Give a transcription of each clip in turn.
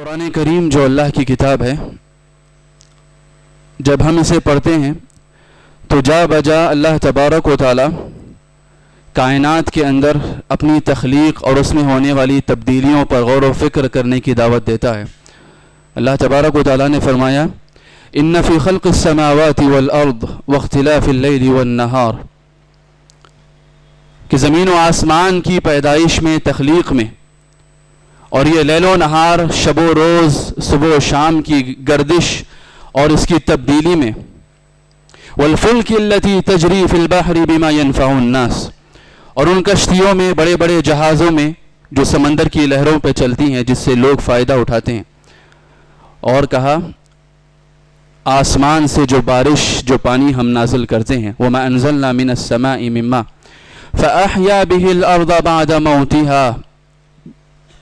قرآن کریم جو اللہ کی کتاب ہے، جب ہم اسے پڑھتے ہیں تو جا بجا اللہ تبارک و تعالی کائنات کے اندر اپنی تخلیق اور اس میں ہونے والی تبدیلیوں پر غور و فکر کرنے کی دعوت دیتا ہے۔ اللہ تبارک و تعالی نے فرمایا ان فی خلق السماوات والارض واختلاف اللیل والنہار، کہ زمین و آسمان کی پیدائش میں، تخلیق میں، اور یہ لیل و نہار، شب و روز، صبح و شام کی گردش اور اس کی تبدیلی میں، والفلک التی تجری فی البحر بما ينفع الناس، اور ان کشتیوں میں، بڑے بڑے جہازوں میں جو سمندر کی لہروں پہ چلتی ہیں جس سے لوگ فائدہ اٹھاتے ہیں۔ اور کہا آسمان سے جو بارش، جو پانی ہم نازل کرتے ہیں، وما انزلنا من السماء من ماء فاحیا به الارض بعد موتها،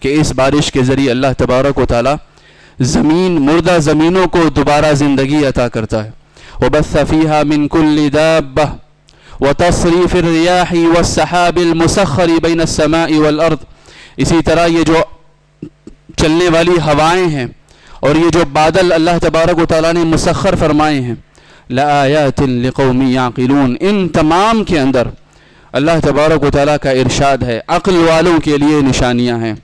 کہ اس بارش کے ذریعے اللہ تبارک و تعالی مردہ زمینوں کو دوبارہ زندگی عطا کرتا ہے۔ وبث فیہا من کل دابہ وتصریف الریاح والسحاب المسخر بین السماء والارض، اسی طرح یہ جو چلنے والی ہوائیں ہیں اور یہ جو بادل اللہ تبارک و تعالی نے مسخر فرمائے ہیں، لآیات لقوم یعقلون، ان تمام کے اندر اللہ تبارک و تعالی کا ارشاد ہے، عقل والوں کے لیے نشانیاں ہیں،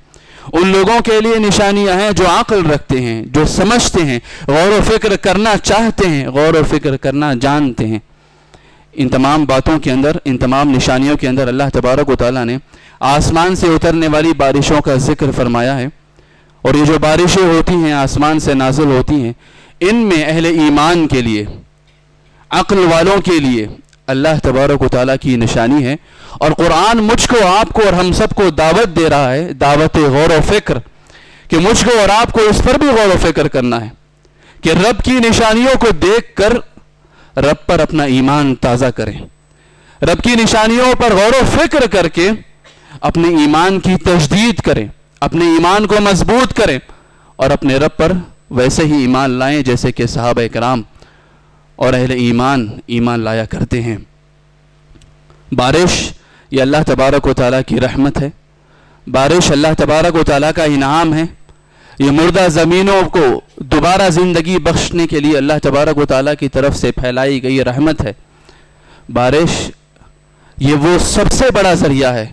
ان لوگوں کے لیے نشانیاں ہیں جو عقل رکھتے ہیں، جو سمجھتے ہیں، غور و فکر کرنا چاہتے ہیں، غور و فکر کرنا جانتے ہیں۔ ان تمام باتوں کے اندر، ان تمام نشانیوں کے اندر اللہ تبارک و تعالیٰ نے آسمان سے اترنے والی بارشوں کا ذکر فرمایا ہے، اور یہ جو بارشیں ہوتی ہیں، آسمان سے نازل ہوتی ہیں، ان میں اہل ایمان کے لیے، عقل والوں کے لیے اللہ تبارک و تعالیٰ کی نشانی ہے۔ اور قرآن مجھ کو، آپ کو اور ہم سب کو دعوت دے رہا ہے، دعوت غور و فکر، کہ مجھ کو اور آپ کو اس پر بھی غور و فکر کرنا ہے کہ رب کی نشانیوں کو دیکھ کر رب پر اپنا ایمان تازہ کریں، رب کی نشانیوں پر غور و فکر کر کے اپنے ایمان کی تجدید کریں، اپنے ایمان کو مضبوط کریں، اور اپنے رب پر ویسے ہی ایمان لائیں جیسے کہ صحابہ کرام اور اہل ایمان لایا کرتے ہیں۔ بارش یہ اللہ تبارک و تعالیٰ کی رحمت ہے، بارش اللہ تبارک و تعالیٰ کا انعام ہے، یہ مردہ زمینوں کو دوبارہ زندگی بخشنے کے لیے اللہ تبارک و تعالیٰ کی طرف سے پھیلائی گئی رحمت ہے۔ بارش یہ وہ سب سے بڑا ذریعہ ہے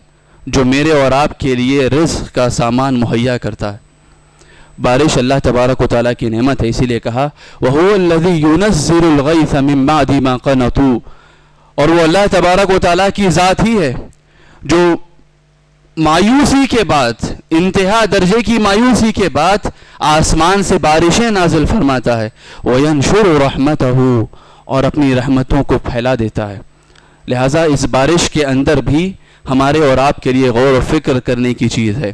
جو میرے اور آپ کے لیے رزق کا سامان مہیا کرتا ہے۔ بارش اللہ تبارک و تعالیٰ کی نعمت ہے، اسی لیے کہا وَهُوَ الَّذِي يُنَزِّلُ الْغَيْثَ مِن بَعْدِ مَا قَنَطُوا، اور وہ اللہ تبارک و تعالیٰ کی ذات ہی ہے جو مایوسی کے بعد، انتہا درجے کی مایوسی کے بعد آسمان سے بارشیں نازل فرماتا ہے، وَيَنْشُرُ رَحْمَتَهُ، اور اپنی رحمتوں کو پھیلا دیتا ہے۔ لہٰذا اس بارش کے اندر بھی ہمارے اور آپ کے لیے غور و فکر کرنے کی چیز ہے۔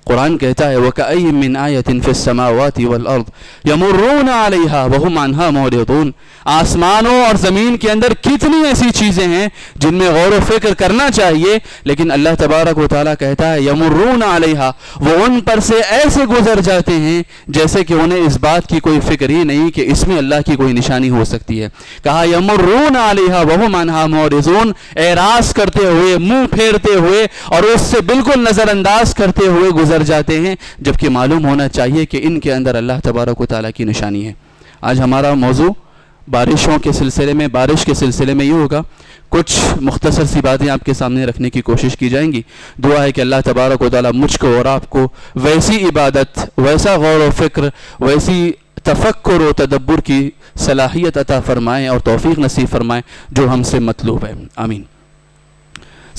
قرآن کہتا ہے وَكَأَيٍّ مِّنْ آيَةٍ فِي السَّمَاوَاتِ وَالْأَرْضِ يَمُرُّونَ عَلَيْهَا وَهُمْ عَنْهَا مُعْرِضُونَ، آسمانوں اور زمین کے اندر کتنی ایسی چیزیں ہیں جن میں غور و فکر کرنا چاہیے، لیکن اللہ تبارک و تعالیٰ کہتا ہے یمرون علیہا، وہ ان پر سے ایسے گزر جاتے ہیں جیسے کہ انہیں اس بات کی کوئی فکر ہی نہیں کہ اس میں اللہ کی کوئی نشانی ہو سکتی ہے۔ کہا یمرون علیہا وہم عنہا معرضون، اعراض کرتے ہوئے، منہ پھیرتے ہوئے اور اس سے بالکل نظر انداز کرتے ہوئے گزر جاتے ہیں، جبکہ معلوم ہونا چاہیے کہ ان کے اندر اللہ تبارک و تعالیٰ کی نشانی ہے۔ آج ہمارا موضوع بارشوں کے سلسلے میں، بارش کے سلسلے میں یہ ہوگا، کچھ مختصر سی باتیں آپ کے سامنے رکھنے کی کوشش کی جائیں گی۔ دعا ہے کہ اللہ تبارک و تعالیٰ مجھ کو اور آپ کو ویسی عبادت، ویسا غور و فکر، ویسی تفکر و تدبر کی صلاحیت عطا فرمائیں اور توفیق نصیب فرمائیں جو ہم سے مطلوب ہے، آمین۔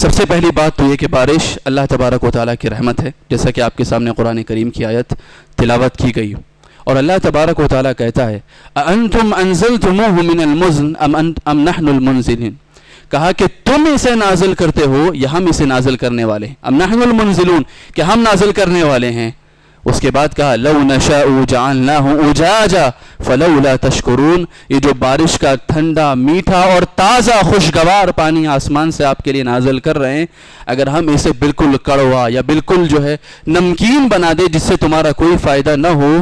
سب سے پہلی بات تو یہ کہ بارش اللہ تبارک و تعالیٰ کی رحمت ہے، جیسا کہ آپ کے سامنے قرآن کریم کی آیت تلاوت کی گئی، اور اللہ تبارک و تعالیٰ کہتا ہے اَأَنْتُمْ أَنزَلْتُمُوهُ مِنَ الْمُزْنِ أَمْ نَحْنُ الْمُنزِلِينَ، کہا کہ تم اسے نازل کرتے ہو یا ہم اسے نازل کرنے والے ہیں، ام نحن المنزلون، کہ ہم نازل کرنے والے ہیں۔ اس کے بعد کہا لو نشاء جعلناه اجاجا فلولا تشکرون، یہ جو بارش کا ٹھنڈا، میٹھا اور تازہ خوشگوار پانی آسمان سے آپ کے لیے نازل کر رہے ہیں، اگر ہم اسے بالکل کڑوا یا بالکل جو ہے نمکین بنا دے جس سے تمہارا کوئی فائدہ نہ ہو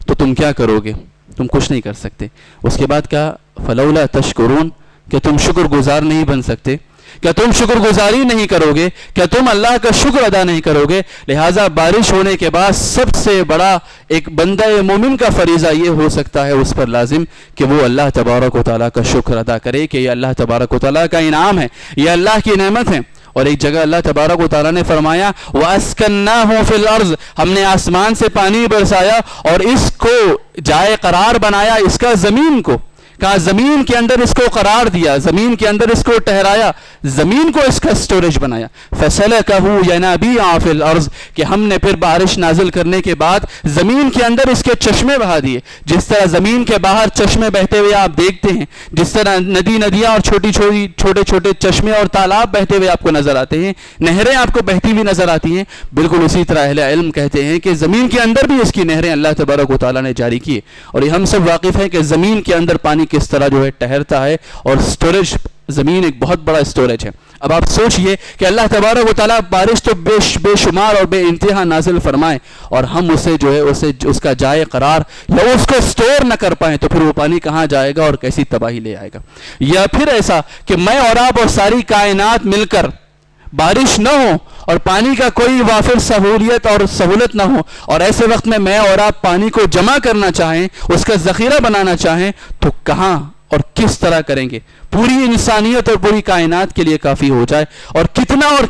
تو تم کیا کرو گے؟ تم کچھ نہیں کر سکتے۔ اس کے بعد کہا فلولا تشکرون، کہ تم شکر گزار نہیں بن سکتے۔ کیا تم شکر گزاری نہیں کرو گے؟ کیا تم اللہ کا شکر ادا نہیں کرو گے؟ لہٰذا بارش ہونے کے بعد سب سے بڑا ایک بندہ مومن کا فریضہ یہ ہو سکتا ہے اس پر لازم کہ وہ اللہ تبارک و تعالیٰ کا شکر ادا کرے کہ یہ اللہ تبارک و تعالیٰ کا انعام ہے، یہ اللہ کی نعمت ہے۔ اور ایک جگہ اللہ تبارک و تعالیٰ نے فرمایا وَأَسْكَنَّاهُ فِي الْأَرْضِ، ہم نے آسمان سے پانی برسایا اور اس کو جائے قرار بنایا، اس کا زمین کو، کہا زمین کے اندر اس کو قرار دیا، زمین کے اندر اس کو ٹھہرایا، زمین کو اس کا سٹوریج بنایا۔ فَسَلَكَهُ يَنَابِيعَ فِي الْأَرْضِ، کہ ہم نے پھر بارش نازل کرنے کے بعد زمین کے اندر اس کے چشمے بہا دیے۔ جس طرح زمین کے باہر چشمے بہتے ہوئے آپ دیکھتے ہیں، جس طرح ندیاں اور چھوٹے چھوٹے چشمے اور تالاب بہتے ہوئے آپ کو نظر آتے ہیں، نہریں آپ کو بہتی ہوئی نظر آتی ہیں، بالکل اسی طرح اہل علم کہتے ہیں کہ زمین کے اندر بھی اس کی نہریں اللہ تبارک و تعالیٰ نے جاری کی۔ اور یہ ہم سب واقف ہیں کہ زمین کے اندر پانی کس طرح جو ہے ٹھہرتا ہے، اور سٹوریج، زمین ایک بہت بڑا سٹوریج ہے۔ اب آپ سوچئے کہ اللہ تبارک و تعالیٰ بارش تو بے شمار اور بے انتہا نازل فرمائے، اور ہم اسے جو ہے اس کا جائے قرار یا اس کو سٹور نہ کر پائیں، تو پھر وہ پانی کہاں جائے گا اور کیسی تباہی لے آئے گا؟ یا پھر ایسا کہ میں اور آپ اور ساری کائنات مل کر بارش نہ ہو اور پانی کا کوئی وافر سہولت نہ ہو، اور ایسے وقت میں اور آپ پانی کو جمع کرنا چاہیں، اس کا ذخیرہ بنانا چاہیں، تو کہاں اور کس طرح کریں گے؟ پوری انسانیت اور پوری کائنات کے لیے کافی ہو جائے، اور کتنا اور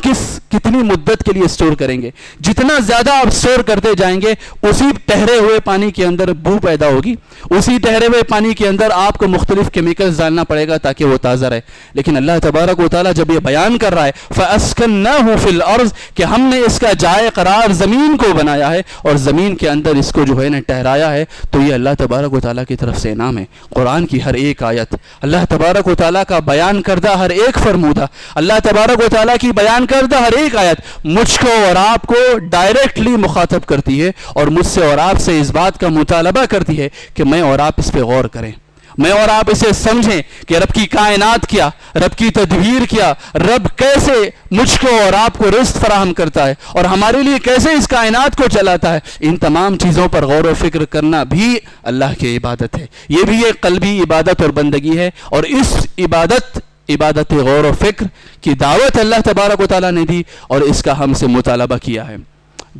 کتنی مدت کے لیے سٹور کریں گے؟ جتنا زیادہ آپ سٹور کرتے جائیں گے، اسی ٹھہرے ہوئے پانی کے اندر بو پیدا ہوگی، اسی ٹھہرے ہوئے پانی کے اندر آپ کو مختلف کیمیکلز ڈالنا پڑے گا تاکہ وہ تازہ رہے۔ لیکن اللہ تبارک و تعالیٰ جب یہ بیان کر رہا ہے فَأَسْكَنَّاهُ فِي الْأَرْضِ، کہ ہم نے اس کا جائے قرار زمین کو بنایا ہے اور زمین کے اندر اس کو جو ہے نا ٹھہرایا ہے، تو یہ اللہ تبارک و تعالیٰ کی طرف سے انعام ہے۔ قرآن کی ہر ایک آیت، اللہ تبارک و تعالیٰ کا بیان کردہ ہر ایک فرمودہ، اللہ تبارک و تعالیٰ کی بیان کردہ ہر ایک آیت مجھ کو اور آپ کو ڈائریکٹلی مخاطب کرتی ہے، اور مجھ سے اور آپ سے اس بات کا مطالبہ کرتی ہے کہ میں اور آپ اس پہ غور کریں، میں اور آپ اسے سمجھیں کہ رب کی کائنات کیا، رب کی تدبیر کیا، رب کیسے مجھ کو اور آپ کو رزق فراہم کرتا ہے اور ہمارے لیے کیسے اس کائنات کو چلاتا ہے۔ ان تمام چیزوں پر غور و فکر کرنا بھی اللہ کی عبادت ہے، یہ بھی ایک قلبی عبادت اور بندگی ہے، اور اس عبادت غور و فکر کی دعوت اللہ تبارک و تعالیٰ نے دی، اور اس کا ہم سے مطالبہ کیا ہے۔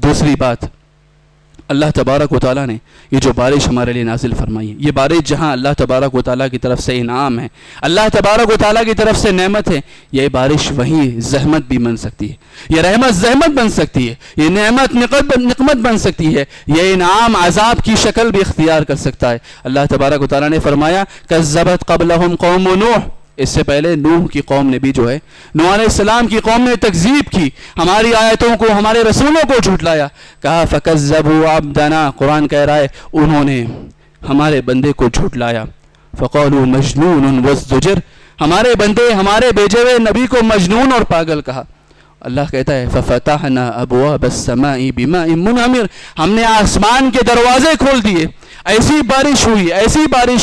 دوسری بات، اللہ تبارک و تعالیٰ نے یہ جو بارش ہمارے لیے نازل فرمائی ہے، یہ بارش جہاں اللہ تبارک و تعالیٰ کی طرف سے انعام ہے، اللہ تبارک و تعالیٰ کی طرف سے نعمت ہے، یہ بارش وہیں زحمت بھی بن سکتی ہے، یہ رحمت زحمت بن سکتی ہے، یہ نعمت نقمت بن سکتی ہے، یہ انعام عذاب کی شکل بھی اختیار کر سکتا ہے۔ اللہ تبارک و تعالیٰ نے فرمایا کذبت قبلہم قوم نوح، اس سے پہلے نوح کی قوم نے بھی جو ہے، نوح علیہ السلام کی قوم نے تکذیب کی، ہماری آیتوں کو، ہمارے رسولوں کو جھٹلایا، کہا فَكَذَّبُوا عَبْدَنَا، قرآن کہہ رہا ہے انہوں نے ہمارے بندے کو جھٹلایا، فَقَالُوا مَجْنُونٌ وَازْدُجِرَ، ہمارے بندے، ہمارے بھیجے ہوئے نبی کو مجنون اور پاگل کہا۔ اللہ کہتا ہے فَفَتَحْنَا أَبْوَابَ السَّمَاءِ بِمَاءٍ مُنْهَمِرٍ، ہم نے آسمان کے دروازے کھول دیے، ایسی بارش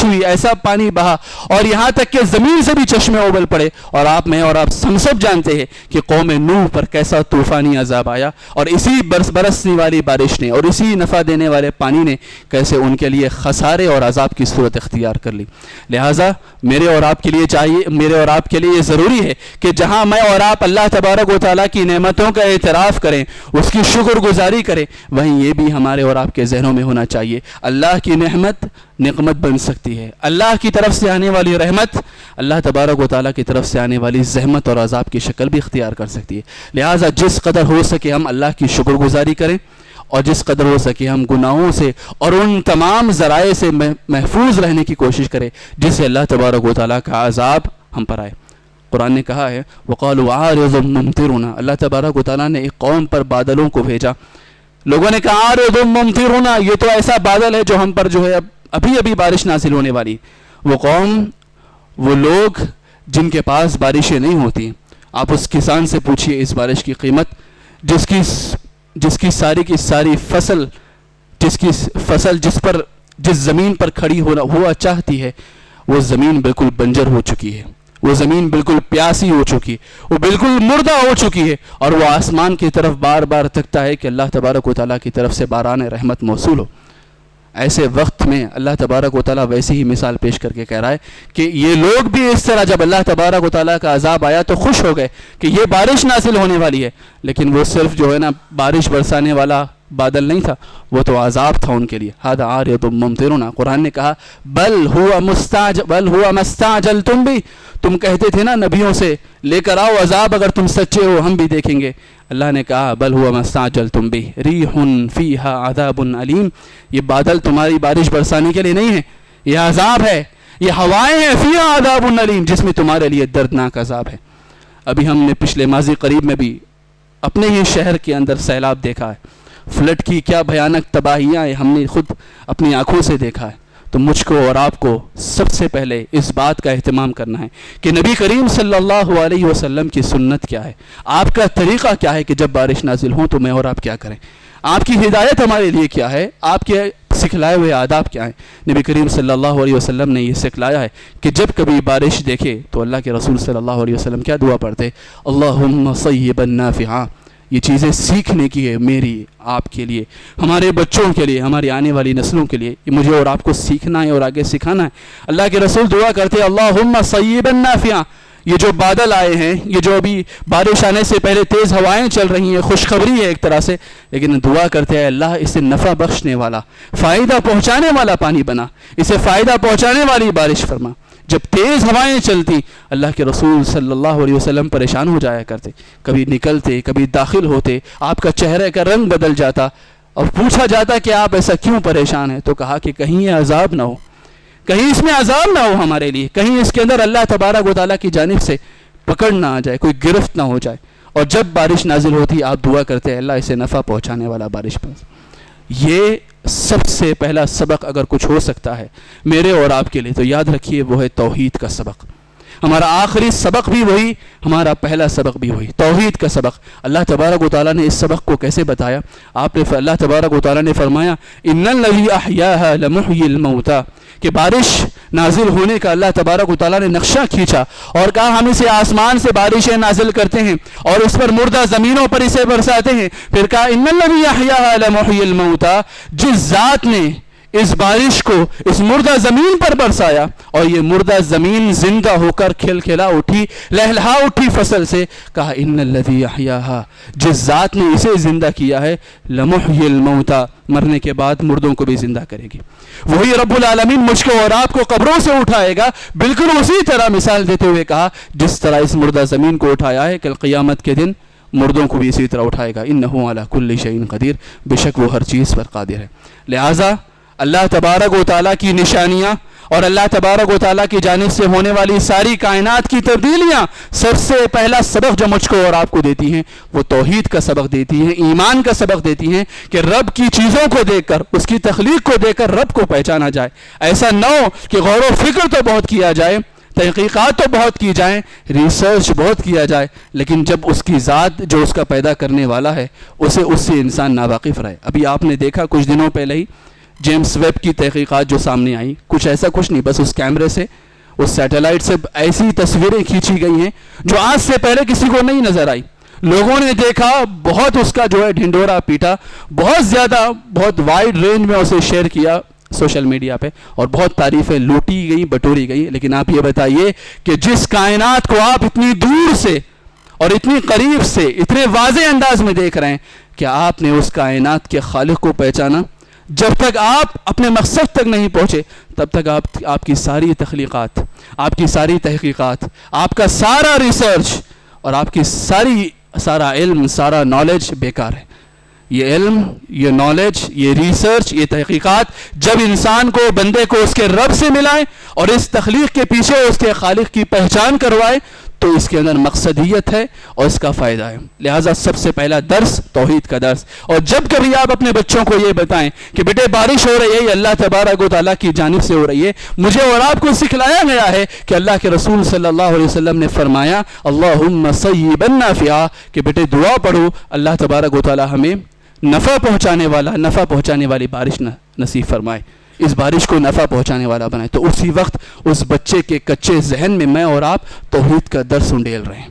ہوئی، ایسا پانی بہا، اور یہاں تک کہ زمین سے بھی چشمے ابل پڑے، اور میں اور آپ ہم سب جانتے ہیں کہ قوم نوح پر کیسا طوفانی عذاب آیا، اور اسی برسنے والی بارش نے اور اسی نفع دینے والے پانی نے کیسے ان کے لیے خسارے اور عذاب کی صورت اختیار کر لی۔ لہٰذا میرے اور آپ کے لیے یہ ضروری ہے کہ جہاں میں اور آپ اللہ تبارک و تعالیٰ کی نعمتوں کا اعتراف کریں، اس کی شکر گزاری کریں، وہیں یہ بھی ہمارے اور آپ کے ذہنوں میں ہونا چاہیے اللہ کی نقمت بن سکتی ہے، اللہ کی طرف سے آنے والی رحمت اللہ تبارک و تعالیٰ کی طرف سے آنے والی زحمت اور عذاب کی شکل بھی اختیار کر سکتی ہے۔ لہٰذا جس قدر ہو سکے ہم اللہ کی شکر گزاری کریں، اور جس قدر ہو سکے ہم گناہوں سے اور ان تمام ذرائع سے محفوظ رہنے کی کوشش کریں جس سے اللہ تبارک و تعالیٰ کا عذاب ہم پر آئے۔ قرآن نے کہا ہے وَقَالُوا عَارِضٌ مُمْطِرُنَا، اللہ تبارک و تعالیٰ نے ایک قوم پر بادلوں کو بھیجا، لوگوں نے کہا عَارِضٌ مُمْطِرُنَا، یہ تو ایسا بادل ہے جو ہم پر جو ہے ابھی بارش نازل ہونے والی۔ وہ قوم، وہ لوگ جن کے پاس بارشیں نہیں ہوتی، آپ اس کسان سے پوچھئے اس بارش کی قیمت، جس کی ساری فصل جس زمین پر کھڑی ہوا چاہتی ہے، وہ زمین بالکل بنجر ہو چکی ہے، وہ زمین بالکل پیاسی ہو چکی، وہ بالکل مردہ ہو چکی ہے، اور وہ آسمان کی طرف بار بار تکتا ہے کہ اللہ تبارک و تعالیٰ کی طرف سے باران رحمت موصول ہو۔ ایسے وقت میں اللہ تبارک و تعالیٰ ویسے ہی مثال پیش کر کے کہہ رہا ہے کہ یہ لوگ بھی اس طرح جب اللہ تبارک و تعالیٰ کا عذاب آیا تو خوش ہو گئے کہ یہ بارش نازل ہونے والی ہے، لیکن وہ صرف جو ہے نا بارش برسانے والا بادل نہیں تھا، وہ تو عذاب تھا ان کے لیے. ھذا عارض ممطرنا، قرآن نے کہا بل ہوا ما استعجلتم بھی، تم کہتے تھے نا نبیوں سے لے کر آؤ عذاب اگر تم سچے ہو ہم بھی دیکھیں گے. اللہ نے کہا بل ہوا ما استعجلتم بھی ریح فیہا عذاب علیم، یہ بادل تمہاری بارش برسانے کے لیے نہیں ہے، یہ عذاب ہے، یہ ہوائیں ہیں فیہا عذاب علیم جس میں تمہارے لیے دردناک عذاب ہے. ابھی ہم نے پچھلے ماضی قریب میں بھی اپنے ہی شہر کے اندر سیلاب دیکھا ہے، فلڈ کی کیا بھیانک تباہیاں ہیں ہم نے خود اپنی آنکھوں سے دیکھا ہے. تو مجھ کو اور آپ کو سب سے پہلے اس بات کا اہتمام کرنا ہے کہ نبی کریم صلی اللہ علیہ وسلم کی سنت کیا ہے، آپ کا طریقہ کیا ہے کہ جب بارش نازل ہوں تو میں اور آپ کیا کریں، آپ کی ہدایت ہمارے لیے کیا ہے، آپ کے سکھلائے ہوئے آداب کیا ہیں. نبی کریم صلی اللہ علیہ وسلم نے یہ سکھلایا ہے کہ جب کبھی بارش دیکھے تو اللہ کے رسول صلی اللہ علیہ وسلم کیا دعا پڑھتے، اللہم صیبا نافعا. یہ چیزیں سیکھنے کی ہے میری آپ کے لیے، ہمارے بچوں کے لیے، ہماری آنے والی نسلوں کے لیے، یہ مجھے اور آپ کو سیکھنا ہے اور آگے سکھانا ہے. اللہ کے رسول دعا کرتے اللہم صیبا نافعا. یہ جو بادل آئے ہیں، یہ جو ابھی بارش آنے سے پہلے تیز ہوائیں چل رہی ہیں، خوشخبری ہے ایک طرح سے، لیکن دعا کرتے ہیں اللہ اسے نفع بخشنے والا، فائدہ پہنچانے والا پانی بنا، اسے فائدہ پہنچانے والی بارش فرما. جب تیز ہوائیں چلتی اللہ کے رسول صلی اللہ علیہ وسلم پریشان ہو جایا کرتے، کبھی نکلتے کبھی داخل ہوتے، آپ کا چہرے کا رنگ بدل جاتا اور پوچھا جاتا کہ آپ ایسا کیوں پریشان ہیں، تو کہا کہ کہیں یہ عذاب نہ ہو، کہیں اس میں عذاب نہ ہو ہمارے لیے، کہیں اس کے اندر اللہ تبارک و تعالیٰ کی جانب سے پکڑ نہ آ جائے، کوئی گرفت نہ ہو جائے. اور جب بارش نازل ہوتی آپ دعا کرتے ہیں اللہ اسے نفع پہنچانے والا بارش پر. یہ سب سے پہلا سبق اگر کچھ ہو سکتا ہے میرے اور آپ کے لیے تو یاد رکھیے وہ ہے توحید کا سبق. ہمارا آخری سبق بھی وہی، ہمارا پہلا سبق بھی وہی، توحید کا سبق. اللہ تبارک و تعالیٰ نے اس سبق کو کیسے بتایا، اللہ تبارک و تعالیٰ نے فرمایا ان الذی احیاھا لمحیی الموتى، کہ بارش نازل ہونے کا اللہ تبارک و تعالیٰ نے نقشہ کھینچا اور کہا ہم اسے آسمان سے بارشیں نازل کرتے ہیں اور اس پر مردہ زمینوں پر اسے برساتے ہیں. پھر کہا ان الذی احیاھا لمحیی الموتى، جس ذات نے اس بارش کو اس مردہ زمین پر برسایا اور یہ مردہ زمین زندہ ہو کر کھلکھلا اٹھی، لہلہا اٹھی فصل سے، کہا ان الذی احیاھا، جس ذات نے اسے زندہ کیا ہے، لمحیی الموتى، مرنے کے بعد مردوں کو بھی زندہ کرے گی. وہی رب العالمین مجھ کو اور آپ کو قبروں سے اٹھائے گا. بالکل اسی طرح مثال دیتے ہوئے کہا جس طرح اس مردہ زمین کو اٹھایا ہے کل قیامت کے دن مردوں کو بھی اسی طرح اٹھائے گا. انہ علی کل شیء قدیر، بے شک وہ ہر چیز پر قادر ہے. لہٰذا اللہ تبارک و تعالیٰ کی نشانیاں اور اللہ تبارک و تعالیٰ کی جانب سے ہونے والی ساری کائنات کی تبدیلیاں سب سے پہلا سبق جو مجھ کو اور آپ کو دیتی ہیں وہ توحید کا سبق دیتی ہیں، ایمان کا سبق دیتی ہیں کہ رب کی چیزوں کو دیکھ کر، اس کی تخلیق کو دیکھ کر رب کو پہچانا جائے. ایسا نہ ہو کہ غور و فکر تو بہت کیا جائے، تحقیقات تو بہت کی جائیں، ریسرچ بہت کیا جائے، لیکن جب اس کی ذات جو اس کا پیدا کرنے والا ہے اس سے انسان ناواقف رہے. ابھی آپ نے دیکھا کچھ دنوں پہلے ہی جیمس ویب کی تحقیقات جو سامنے آئی، کچھ ایسا کچھ نہیں، بس اس کیمرے سے، اس سیٹلائٹ سے ایسی تصویریں کھینچی گئی ہیں جو آج سے پہلے کسی کو نہیں نظر آئی. لوگوں نے دیکھا، بہت اس کا جو ہے ڈھنڈورا پیٹا، بہت زیادہ، بہت وائڈ رینج میں اسے شیئر کیا سوشل میڈیا پہ اور بہت تعریفیں لوٹی گئی، بٹوری گئی. لیکن آپ یہ بتائیے کہ جس کائنات کو آپ اتنی دور سے اور اتنی قریب سے اتنے واضح انداز میں دیکھ رہے ہیں، کیا آپ نے اس کائنات کے خالق کو پہچانا؟ جب تک آپ اپنے مقصد تک نہیں پہنچے تب تک آپ کی ساری تخلیقات، آپ کی ساری تحقیقات، آپ کا سارا ریسرچ اور آپ کی سارا علم، سارا نالج بیکار ہے. یہ علم، یہ نالج، یہ ریسرچ، یہ تحقیقات جب انسان کو، بندے کو اس کے رب سے ملائے اور اس تخلیق کے پیچھے اس کے خالق کی پہچان کروائے تو اس کے اندر مقصدیت ہے اور اس کا فائدہ ہے. لہٰذا سب سے پہلا درس توحید کا درس. اور جب کبھی آپ اپنے بچوں کو یہ بتائیں کہ بیٹے بارش ہو رہی ہے، یہ اللہ تبارک و تعالیٰ کی جانب سے ہو رہی ہے، مجھے اور آپ کو سکھلایا گیا ہے کہ اللہ کے رسول صلی اللہ علیہ وسلم نے فرمایا اللہم صیبا نافعا، کہ بیٹے دعا پڑھو اللہ تبارک و تعالیٰ ہمیں نفع پہنچانے والی بارش نصیب فرمائے، اس بارش کو نفع پہنچانے والا بنائے. تو اسی وقت اس بچے کے کچے ذہن میں اور آپ توحید کا درس انڈیل رہے ہیں.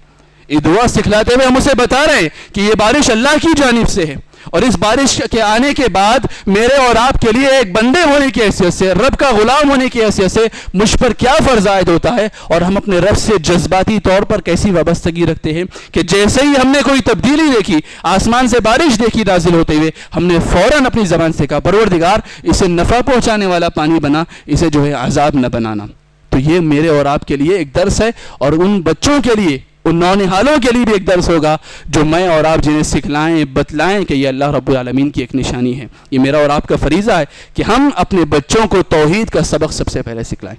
یہ دعا سکھلاتے ہوئے ہم اسے بتا رہے ہیں کہ یہ بارش اللہ کی جانب سے ہے، اور اس بارش کے آنے کے بعد میرے اور آپ کے لیے ایک بندے ہونے کی حیثیت سے، رب کا غلام ہونے کی حیثیت سے مجھ پر کیا فرض عائد ہوتا ہے، اور ہم اپنے رب سے جذباتی طور پر کیسی وابستگی رکھتے ہیں کہ جیسے ہی ہم نے کوئی تبدیلی دیکھی، آسمان سے بارش دیکھی نازل ہوتے ہوئے، ہم نے فوراً اپنی زبان سے کہا پروردگار اسے نفع پہنچانے والا پانی بنا، اسے جو ہے عذاب نہ بنانا۔ تو یہ میرے اور آپ کے لیے ایک درس ہے، اور ان بچوں کے لیے، ان نونہالوں کے لیے بھی ایک درس ہوگا جو میں اور آپ جنہیں سکھلائیں، بتلائیں کہ یہ اللہ رب العالمین کی ایک نشانی ہے۔ یہ میرا اور آپ کا فریضہ ہے کہ ہم اپنے بچوں کو توحید کا سبق سب سے پہلے سکھلائیں۔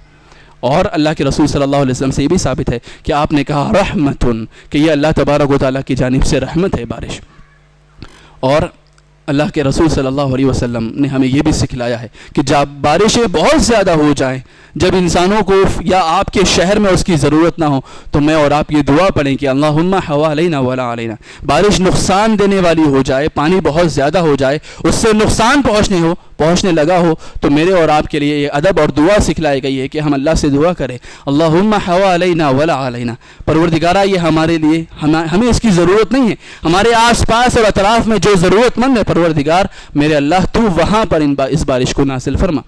اور اللہ کے رسول صلی اللہ علیہ وسلم سے یہ بھی ثابت ہے کہ آپ نے کہا رحمتن، کہ یہ اللہ تبارک و تعالیٰ کی جانب سے رحمت ہے بارش۔ اور اللہ کے رسول صلی اللہ علیہ وسلم نے ہمیں یہ بھی سکھلایا ہے کہ جب بارشیں بہت زیادہ ہو جائیں، جب انسانوں کو یا آپ کے شہر میں اس کی ضرورت نہ ہو، تو میں اور آپ یہ دعا پڑھیں کہ اللہم حوالینہ ولا علینا، بارش نقصان دینے والی ہو جائے، پانی بہت زیادہ ہو جائے، اس سے نقصان پہنچنے لگا ہو، تو میرے اور آپ کے لیے یہ ادب اور دعا سکھلائی گئی ہے کہ ہم اللہ سے دعا کریں اللہم حوالینہ ولا علینا، پروردگارہ یہ ہمارے لیے ہمیں اس کی ضرورت نہیں ہے، ہمارے آس پاس اور اطراف میں جو ضرورت مند ہے پروردگار میرے اللہ تو وہاں پر اس بارش کو نازل فرما۔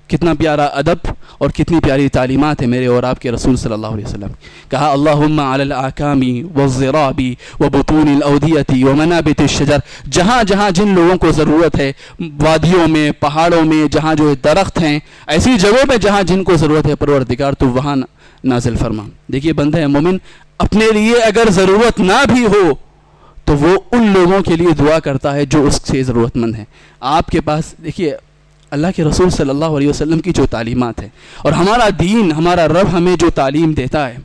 کتنا پیارا ادب اور کتنی پیاری تعلیمات ہے میرے اور آپ کے رسول صلی اللہ علیہ وسلم۔ کہا اللہم علی الاکام والضراب وبطون الاودیۃ ومنابت الشجر، جہاں جہاں جن لوگوں کو ضرورت ہے، وادیوں میں، پہاڑوں میں، جہاں جو درخت ہیں، ایسی جگہوں پہ جہاں جن کو ضرورت ہے پروردگار تو وہاں نازل فرما۔ دیکھیے بندہ مومن اپنے لیے اگر ضرورت نہ بھی ہو تو وہ ان لوگوں کے لیے دعا کرتا ہے جو اس سے ضرورت مند ہیں۔ آپ کے پاس دیکھیے اللہ کے رسول صلی اللہ علیہ وسلم کی جو تعلیمات ہیں، اور ہمارا دین، ہمارا رب ہمیں جو تعلیم دیتا ہے،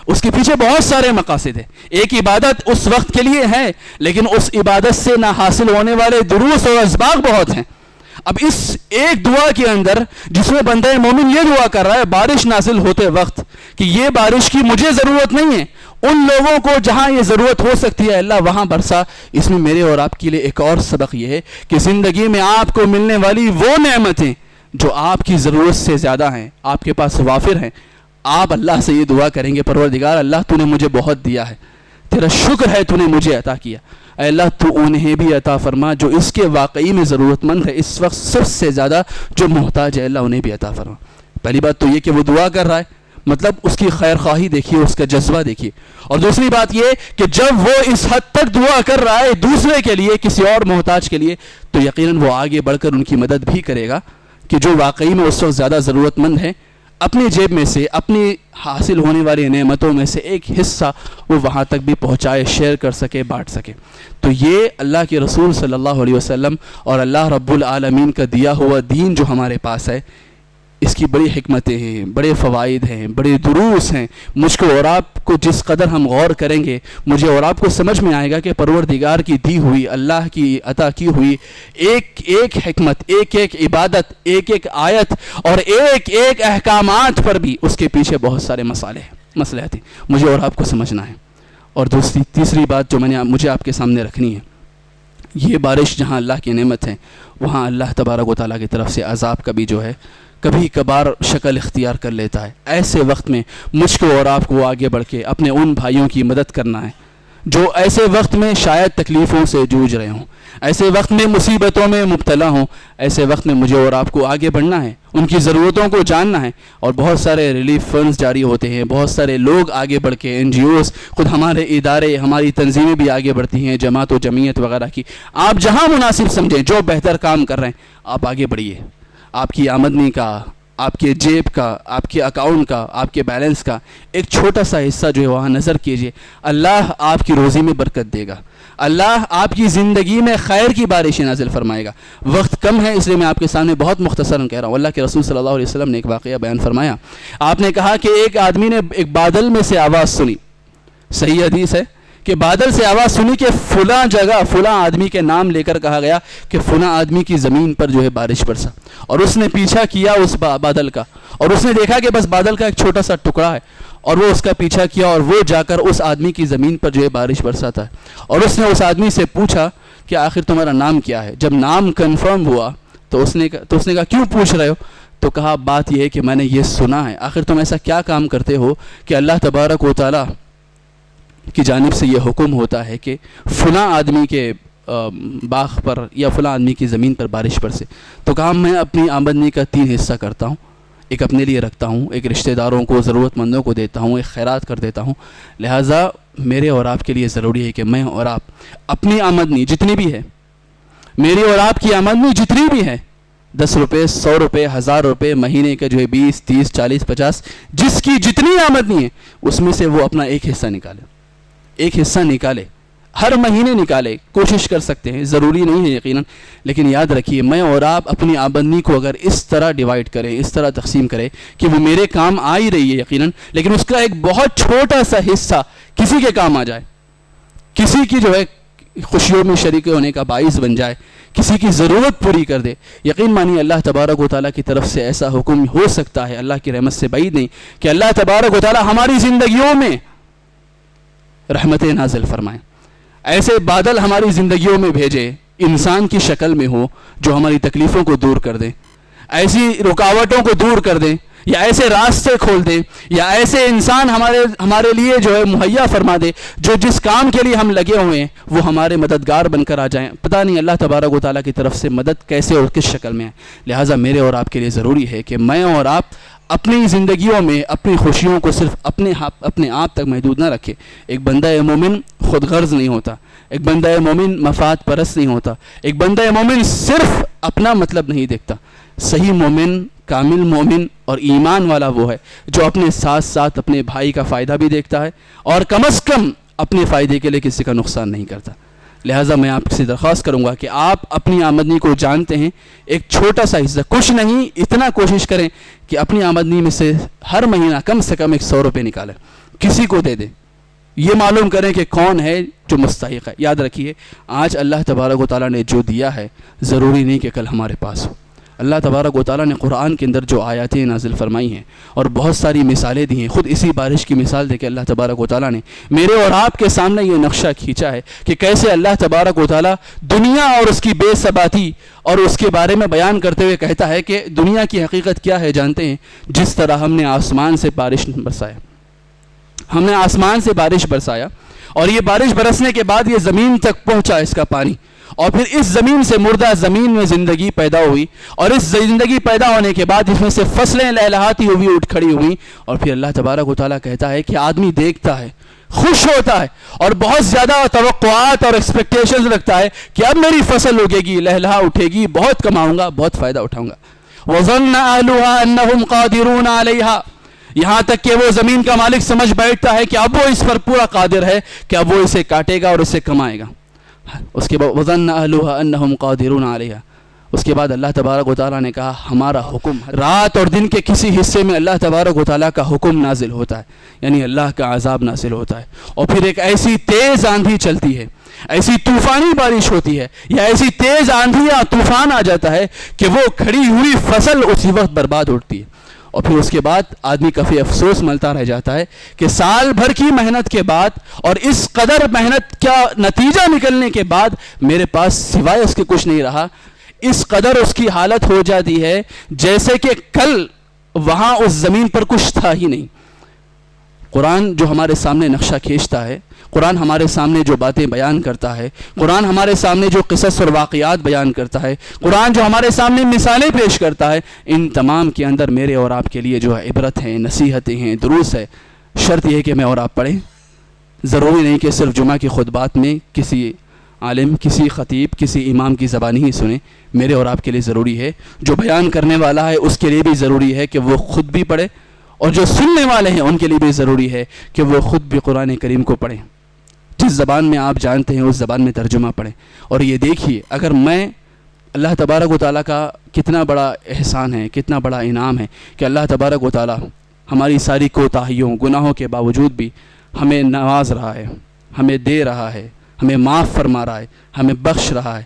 اس کے پیچھے بہت سارے مقاصد ہیں۔ ایک عبادت اس وقت کے لیے ہے، لیکن اس عبادت سے نہ حاصل ہونے والے دروس اور اسباق بہت ہیں۔ اب اس ایک دعا کے اندر جس میں بندہ مومن یہ دعا کر رہا ہے بارش نازل ہوتے وقت کہ یہ بارش کی مجھے ضرورت نہیں ہے، ان لوگوں کو جہاں یہ ضرورت ہو سکتی ہے اللہ وہاں برسا۔ اس میں میرے اور آپ کے لیے ایک اور سبق یہ ہے کہ زندگی میں آپ کو ملنے والی وہ نعمتیں جو آپ کی ضرورت سے زیادہ ہیں، آپ کے پاس وافر ہیں، آپ اللہ سے یہ دعا کریں گے پروردگار اللہ تو نے مجھے بہت دیا ہے، تیرا شکر ہے تو نے مجھے عطا کیا، اے اللہ تو انہیں بھی عطا فرما جو اس کے واقعی میں ضرورت مند ہے، اس وقت سب سے زیادہ جو محتاج ہے اللہ انہیں بھی عطا فرما۔ پہلی بات تو یہ کہ وہ دعا کر رہا ہے، مطلب اس کی خیر خواہی دیکھیے، اس کا جذبہ دیکھیے، اور دوسری بات یہ کہ جب وہ اس حد تک دعا کر رہا ہے دوسرے کے لیے، کسی اور محتاج کے لیے، تو یقیناً وہ آگے بڑھ کر ان کی مدد بھی کرے گا کہ جو واقعی میں اس وقت زیادہ ضرورت مند ہے، اپنی جیب میں سے، اپنی حاصل ہونے والی نعمتوں میں سے ایک حصہ وہ وہاں تک بھی پہنچائے، شیئر کر سکے، بانٹ سکے۔ تو یہ اللہ کے رسول صلی اللہ علیہ وسلم اور اللہ رب العالمین کا دیا ہوا دین جو ہمارے پاس ہے، اس کی بڑی حکمتیں ہیں، بڑے فوائد ہیں، بڑے دروس ہیں۔ مجھ کو اور آپ کو جس قدر ہم غور کریں گے، مجھے اور آپ کو سمجھ میں آئے گا کہ پروردگار کی دی ہوئی، اللہ کی عطا کی ہوئی ایک ایک حکمت، ایک ایک عبادت، ایک ایک آیت اور ایک ایک احکامات پر بھی اس کے پیچھے بہت سارے مصلحت ہیں، مجھے اور آپ کو سمجھنا ہے۔ اور تیسری بات جو مجھے آپ کے سامنے رکھنی ہے، یہ بارش جہاں اللہ کی نعمت ہے، وہاں اللہ تبارک و تعالیٰ کی طرف سے عذاب کا بھی جو ہے کبھی کبھار شکل اختیار کر لیتا ہے۔ ایسے وقت میں مجھ کو اور آپ کو آگے بڑھ کے اپنے ان بھائیوں کی مدد کرنا ہے جو ایسے وقت میں شاید تکلیفوں سے جوجھ رہے ہوں، ایسے وقت میں مصیبتوں میں مبتلا ہوں، ایسے وقت میں مجھے اور آپ کو آگے بڑھنا ہے، ان کی ضرورتوں کو جاننا ہے۔ اور بہت سارے ریلیف فنڈز جاری ہوتے ہیں، بہت سارے لوگ آگے بڑھ کے NGOs، خود ہمارے ادارے، ہماری تنظیمیں بھی آگے بڑھتی ہیں، جماعت و جمعیت وغیرہ کی۔ آپ جہاں مناسب سمجھیں، جو بہتر کام کر رہے ہیں آپ آگے بڑھیے۔ آپ کی آمدنی کا، آپ کے جیب کا، آپ کے اکاؤنٹ کا، آپ کے بیلنس کا ایک چھوٹا سا حصہ جو ہے وہاں نظر کیجئے، اللہ آپ کی روزی میں برکت دے گا، اللہ آپ کی زندگی میں خیر کی بارشیں نازل فرمائے گا۔ وقت کم ہے اس لیے میں آپ کے سامنے بہت مختصراً کہہ رہا ہوں۔ اللہ کے رسول صلی اللہ علیہ وسلم نے ایک واقعہ بیان فرمایا، آپ نے کہا کہ ایک آدمی نے ایک بادل میں سے آواز سنی، صحیح حدیث ہے کہ بادل سے آواز سنی کہ فلاں جگہ فلاں آدمی کے نام لے کر کہا گیا کہ فلاں آدمی کی زمین پر جو ہے بارش برسا، اور اس نے پیچھا کیا اس بادل کا، اور اس نے دیکھا کہ بس بادل کا ایک چھوٹا سا ٹکڑا ہے، اور وہ اس کا پیچھا کیا اور وہ جا کر اس آدمی کی زمین پر جو ہے بارش برساتا ہے۔ اور اس نے اس آدمی سے پوچھا کہ آخر تمہارا نام کیا ہے؟ جب نام کنفرم ہوا تو اس نے کہا کیوں پوچھ رہے ہو؟ تو کہا بات یہ ہے کہ میں نے یہ سنا ہے، آخر تم ایسا کیا کام کرتے ہو کہ اللہ تبارک و تعالیٰ کی جانب سے یہ حکم ہوتا ہے کہ فلاں آدمی کے باغ پر یا فلاں آدمی کی زمین پر بارش برسے، تو کہا میں اپنی آمدنی کا 3 حصہ کرتا ہوں، ایک اپنے لیے رکھتا ہوں، ایک رشتہ داروں کو ضرورت مندوں کو دیتا ہوں، ایک خیرات کر دیتا ہوں۔ لہٰذا میرے اور آپ کے لیے ضروری ہے کہ میں اور آپ اپنی آمدنی جتنی بھی ہے، میری اور آپ کی آمدنی جتنی بھی ہے، 10 روپے، 100 روپے، 1000 روپے، مہینے کا جو ہے 20، 30، 40، 50، جس کی جتنی آمدنی ہے اس میں سے وہ اپنا ایک حصہ نکالے، ایک حصہ نکالے، ہر مہینے نکالے، کوشش کر سکتے ہیں، ضروری نہیں ہے یقیناً، لیکن یاد رکھیے میں اور آپ اپنی آمدنی کو اگر اس طرح ڈیوائیڈ کریں، اس طرح تقسیم کریں کہ وہ میرے کام آ ہی رہی ہے یقیناً، لیکن اس کا ایک بہت چھوٹا سا حصہ کسی کے کام آ جائے، کسی کی جو ہے خوشیوں میں شریک ہونے کا باعث بن جائے، کسی کی ضرورت پوری کر دے، یقین مانیے اللہ تبارک و تعالیٰ کی طرف سے ایسا حکم ہو سکتا ہے، اللہ کی رحمت سے بعید نہیں، کہ اللہ تبارک و تعالیٰ ہماری زندگیوں میں رحمتیں نازل فرمائیں، ایسے بادل ہماری زندگیوں میں بھیجے، انسان کی شکل میں ہو جو ہماری تکلیفوں کو دور کر دیں، ایسی رکاوٹوں کو دور کر دیں، یا ایسے راستے کھول دیں، یا ایسے انسان ہمارے لیے جو ہے مہیا فرما دے، جو جس کام کے لیے ہم لگے ہوئے ہیں وہ ہمارے مددگار بن کر آ جائیں۔ پتہ نہیں اللہ تبارک و تعالیٰ کی طرف سے مدد کیسے اور کس شکل میں ہے۔ لہٰذا میرے اور آپ کے لیے ضروری ہے کہ میں اور آپ اپنی زندگیوں میں اپنی خوشیوں کو صرف اپنے آپ تک محدود نہ رکھے۔ ایک بندہ مومن خود غرض نہیں ہوتا، ایک بندہ مومن مفاد پرست نہیں ہوتا، ایک بندہ مومن صرف اپنا مطلب نہیں دیکھتا۔ صحیح مومن، کامل مومن اور ایمان والا وہ ہے جو اپنے ساتھ ساتھ اپنے بھائی کا فائدہ بھی دیکھتا ہے اور کم از کم اپنے فائدے کے لیے کسی کا نقصان نہیں کرتا۔ لہٰذا میں آپ سے درخواست کروں گا کہ آپ اپنی آمدنی کو جانتے ہیں، ایک چھوٹا سا حصہ، کچھ نہیں، اتنا کوشش کریں کہ اپنی آمدنی میں سے ہر مہینہ کم سے کم 100 روپے نکالیں، کسی کو دے دیں، یہ معلوم کریں کہ کون ہے جو مستحق ہے۔ یاد رکھیے آج اللہ تبارک و تعالیٰ نے جو دیا ہے ضروری نہیں کہ کل ہمارے پاس ہو۔ اللہ تبارک و تعالیٰ نے قرآن کے اندر جو آیاتیں نازل فرمائی ہیں اور بہت ساری مثالیں دی ہیں، خود اسی بارش کی مثال دے کے اللہ تبارک و تعالیٰ نے میرے اور آپ کے سامنے یہ نقشہ کھینچا ہے کہ کیسے اللہ تبارک و تعالیٰ دنیا اور اس کی بے ثباتی اور اس کے بارے میں بیان کرتے ہوئے کہتا ہے کہ دنیا کی حقیقت کیا ہے جانتے ہیں؟ جس طرح ہم نے آسمان سے بارش برسایا، ہم نے آسمان سے بارش برسایا اور یہ بارش برسنے کے بعد یہ زمین تک پہنچا اس کا پانی، اور پھر اس زمین سے مردہ زمین میں زندگی پیدا ہوئی، اور اس زندگی پیدا ہونے کے بعد اس میں سے فصلیں لہلہاتی ہوئی اٹھ کھڑی ہوئیں، اور پھر اللہ تبارک و تعالیٰ کہتا ہے کہ آدمی دیکھتا ہے، خوش ہوتا ہے اور بہت زیادہ توقعات اور ایکسپیکٹیشنز رکھتا ہے کہ اب میری فصل اگے گی، لہلہا اٹھے گی، بہت کماؤں گا، بہت فائدہ اٹھاؤں گا۔ وَظَنَّ أَهْلُهَا أَنَّهُمْ قَادِرُونَ عَلَيْهَا، یہاں تک کہ وہ زمین کا مالک سمجھ بیٹھتا ہے کہ اب وہ اس پر پورا قادر ہے کہ اب وہ اسے کاٹے گا اور اسے کمائے گا۔ اس کے بعد وَظَنَّ أَهْلُهَا أَنَّهُمْ قَادِرُونَ عَلَيْهَا، اس کے بعد اللہ تبارک و تعالیٰ نے کہا ہمارا حکم رات اور دن کے کسی حصے میں اللہ تبارک و تعالیٰ کا حکم نازل ہوتا ہے، یعنی اللہ کا عذاب نازل ہوتا ہے، اور پھر ایک ایسی تیز آندھی چلتی ہے، ایسی طوفانی بارش ہوتی ہے، یا ایسی تیز آندھی یا طوفان آ جاتا ہے کہ وہ کھڑی ہوئی فصل اسی وقت برباد اٹھتی ہے، اور پھر اس کے بعد آدمی کافی افسوس ملتا رہ جاتا ہے کہ سال بھر کی محنت کے بعد اور اس قدر محنت کا نتیجہ نکلنے کے بعد میرے پاس سوائے اس کے کچھ نہیں رہا۔ اس قدر اس کی حالت ہو جاتی ہے جیسے کہ کل وہاں اس زمین پر کچھ تھا ہی نہیں۔ قرآن جو ہمارے سامنے نقشہ کھینچتا ہے، قرآن ہمارے سامنے جو باتیں بیان کرتا ہے، قرآن ہمارے سامنے جو قصص اور واقعات بیان کرتا ہے، قرآن جو ہمارے سامنے مثالیں پیش کرتا ہے، ان تمام کے اندر میرے اور آپ کے لیے جو ہے عبرت ہیں، نصیحتیں ہیں، دروس ہے۔ شرط یہ ہے کہ میں اور آپ پڑھیں، ضروری نہیں کہ صرف جمعہ کی خطبات میں کسی عالم، کسی خطیب، کسی امام کی زبان ہی سنیں، میرے اور آپ کے لیے ضروری ہے، جو بیان کرنے والا ہے اس کے لیے بھی ضروری ہے کہ وہ خود بھی پڑھے، اور جو سننے والے ہیں ان کے لیے بھی ضروری ہے کہ وہ خود بھی قرآن کریم کو پڑھیں، جس زبان میں آپ جانتے ہیں اس زبان میں ترجمہ پڑھیں۔ اور یہ دیکھیے اگر میں اللہ تبارک و تعالیٰ کا کتنا بڑا احسان ہے، کتنا بڑا انعام ہے کہ اللہ تبارک و تعالیٰ ہماری ساری کوتاہیوں، گناہوں کے باوجود بھی ہمیں نواز رہا ہے، ہمیں دے رہا ہے، ہمیں معاف فرما رہا ہے، ہمیں بخش رہا ہے۔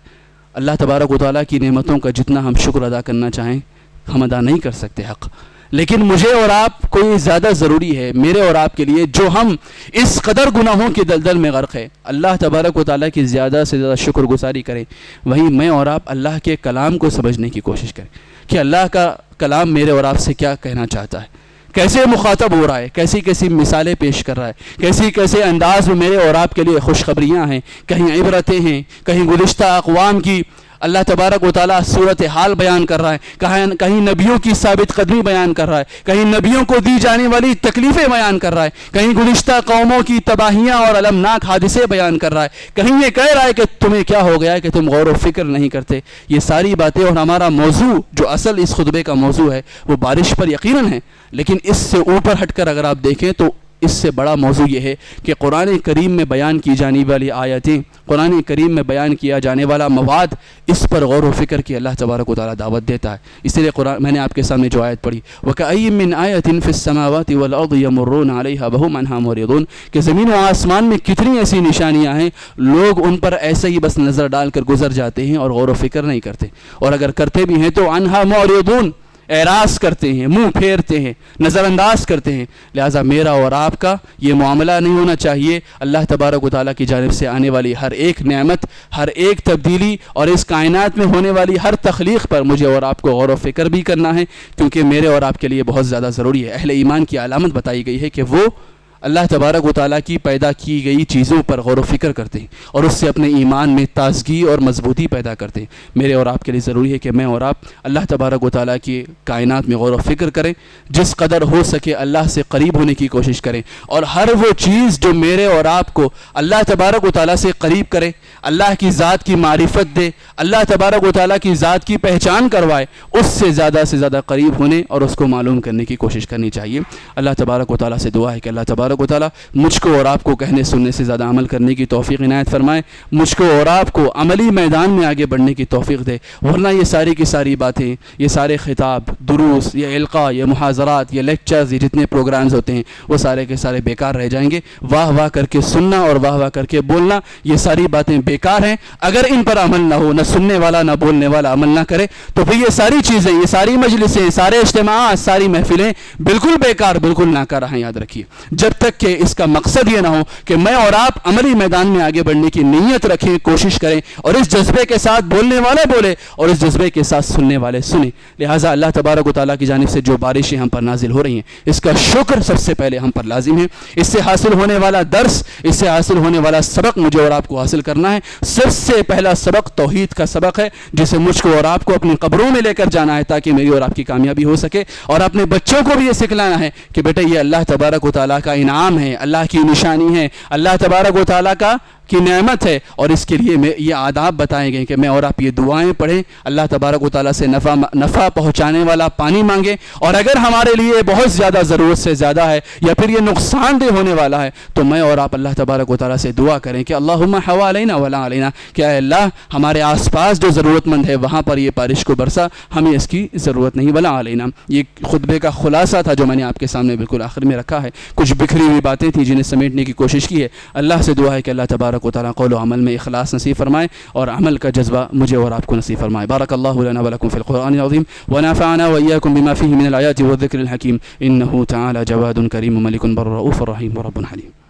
اللہ تبارک و تعالیٰ کی نعمتوں کا جتنا ہم شکر ادا کرنا چاہیں ہم ادا نہیں کر سکتے حق، لیکن مجھے اور آپ کو یہ زیادہ ضروری ہے، میرے اور آپ کے لیے، جو ہم اس قدر گناہوں کی دلدل میں غرق ہے، اللہ تبارک و تعالیٰ کی زیادہ سے زیادہ شکر گزاری کریں، وہیں میں اور آپ اللہ کے کلام کو سمجھنے کی کوشش کریں کہ اللہ کا کلام میرے اور آپ سے کیا کہنا چاہتا ہے۔ کیسے مخاطب ہو رہا ہے، کیسی کیسی مثالیں پیش کر رہا ہے، کیسے انداز میں میرے اور آپ کے لیے خوشخبریاں ہیں، کہیں عبرتیں ہیں، کہیں گزشتہ اقوام کی اللہ تبارک و تعالیٰ صورت حال بیان کر رہا ہے، کہیں نبیوں کی ثابت قدمی بیان کر رہا ہے، کہیں نبیوں کو دی جانے والی تکلیفیں بیان کر رہا ہے، کہیں گزشتہ قوموں کی تباہیاں اور المناک حادثے بیان کر رہا ہے، کہیں یہ کہہ رہا ہے کہ تمہیں کیا ہو گیا ہے کہ تم غور و فکر نہیں کرتے۔ یہ ساری باتیں، اور ہمارا موضوع جو اصل اس خطبے کا موضوع ہے وہ بارش پر یقیناً ہے، لیکن اس سے اوپر ہٹ کر اگر آپ دیکھیں تو اس سے بڑا موضوع یہ ہے کہ قرآن کریم میں بیان کی جانے والی آیتیں، قرآن کریم میں بیان کیا جانے والا مواد، اس پر غور و فکر کی اللہ تبارک و تعالیٰ دعوت دیتا ہے۔ اس لیے قرآن میں نے آپ کے سامنے جو آیت پڑھی، وَكَأَيٍّ مِّنْ آيَةٍ فِي السَّمَاوَاتِ وَالْأَرْضِ يَمُرُّونَ عَلَيْهَا وَهُمْ عَنْهَا مُعْرِضُونَ، کہ زمین و آسمان میں کتنی ایسی نشانیاں ہیں، لوگ ان پر ایسے ہی بس نظر ڈال کر گزر جاتے ہیں اور غور و فکر نہیں کرتے، اور اگر کرتے بھی ہیں تو عَنْهَا مُعْرِضُونَ، اعراض کرتے ہیں، منہ پھیرتے ہیں، نظر انداز کرتے ہیں۔ لہٰذا میرا اور آپ کا یہ معاملہ نہیں ہونا چاہیے۔ اللہ تبارک و تعالیٰ کی جانب سے آنے والی ہر ایک نعمت، ہر ایک تبدیلی اور اس کائنات میں ہونے والی ہر تخلیق پر مجھے اور آپ کو غور و فکر بھی کرنا ہے، کیونکہ میرے اور آپ کے لیے بہت زیادہ ضروری ہے۔ اہل ایمان کی علامت بتائی گئی ہے کہ وہ اللہ تبارک و تعالیٰ کی پیدا کی گئی چیزوں پر غور و فکر کرتے ہیں اور اس سے اپنے ایمان میں تازگی اور مضبوطی پیدا کرتے ہیں۔ میرے اور آپ کے لیے ضروری ہے کہ میں اور آپ اللہ تبارک و تعالیٰ کی کائنات میں غور و فکر کریں، جس قدر ہو سکے اللہ سے قریب ہونے کی کوشش کریں، اور ہر وہ چیز جو میرے اور آپ کو اللہ تبارک و تعالیٰ سے قریب کرے، اللہ کی ذات کی معرفت دے، اللہ تبارک و تعالیٰ کی ذات کی پہچان کروائے، اس سے زیادہ قریب ہونے اور اس کو معلوم کرنے کی کوشش کرنی چاہیے۔ اللہ تبارک و تعالیٰ سے دعا ہے کہ اللہ تبارک و تعالیٰ مجھ کو اور آپ کو کہنے سننے سے زیادہ عمل کرنے کی توفیق عنایت فرمائے، مجھ کو اور آپ کو عملی میدان میں آگے بڑھنے کی توفیق دے، ورنہ یہ ساری کی ساری باتیں، یہ سارے خطاب، دروس، یہ القاء، یہ محاضرات، یہ لیکچرز، یہ جتنے پروگرامز ہوتے ہیں وہ سارے کے سارے بیکار رہ جائیں گے۔ واہ واہ کر کے سننا اور واہ واہ کر کے بولنا، یہ ساری باتیں بیکار ہیں۔ اگر ان پر عمل نہ ہو، نہ سننے والا نہ بولنے والا عمل نہ کرے، تو پھر یہ ساری چیزیں، یہ ساری مجلسیں، سارے اجتماعات، ساری محفلیں بالکل بیکار، بالکل ناکارہ ہیں۔ یاد رکھیے، جب تک کہ اس کا مقصد یہ نہ ہو کہ میں اور آپ عملی میدان میں آگے بڑھنے کی نیت رکھیں، کوشش کریں، اور اس جذبے کے ساتھ بولنے والے بولے اور اس جذبے کے ساتھ سننے والے سنیں۔ لہٰذا اللہ تبارک و تعالیٰ کی جانب سے جو بارشیں ہم پر نازل ہو رہی ہیں، اس کا شکر سب سے پہلے ہم پر لازم ہے۔ اس سے حاصل ہونے والا درس، اس سے حاصل ہونے والا سبق مجھے اور آپ کو حاصل کرنا ہے۔ سب سے پہلا سبق توحید کا سبق ہے، جسے مجھ کو اور آپ کو اپنی قبروں میں لے کر جانا ہے، تاکہ میری اور آپ کی کامیابی ہو سکے، اور اپنے بچوں کو بھی یہ سکھلانا ہے کہ بیٹا یہ اللہ تبارک و تعالیٰ کا انعام ہے، اللہ کی نشانی ہے، اللہ تبارک و تعالیٰ کی نعمت ہے، اور اس کے لیے یہ آداب بتائے گئے کہ میں اور آپ یہ دعائیں پڑھیں، اللہ تبارک و تعالیٰ سے نفع پہنچانے والا پانی مانگیں، اور اگر ہمارے لیے بہت زیادہ ضرورت سے زیادہ ہے یا پھر یہ نقصان دہ ہونے والا ہے، تو میں اور آپ اللہ تبارک و تعالیٰ سے دعا کریں کہ اللہم حوالینہ ولا علینا، کہ اے اللہ ہمارے آس پاس جو ضرورت مند ہے وہاں پر یہ بارش کو برسا، ہمیں اس کی ضرورت نہیں، ولا علینا۔ یہ خطبے کا خلاصہ تھا جو میں نے آپ کے سامنے بالکل آخر میں رکھا ہے۔ کچھ بکھری ہوئی باتیں تھیں جنہیں سمیٹنے کی کوشش کی ہے۔ اللہ سے دعا ہے کہ اللہ تبارک و تعالیٰ قول و عمل میں اخلاص نصیب فرمائے اور عمل کا جذبہ مجھے اور آپ کو نصیب فرمائے۔ بارک اللہ لنا ولکم فی القرآن العظیم ونفعنا وإياكم بما فيه من الآيات والذكر الحكيم إنه تعالى جواد كريم ملك بر رؤوف رحيم ورب حليم۔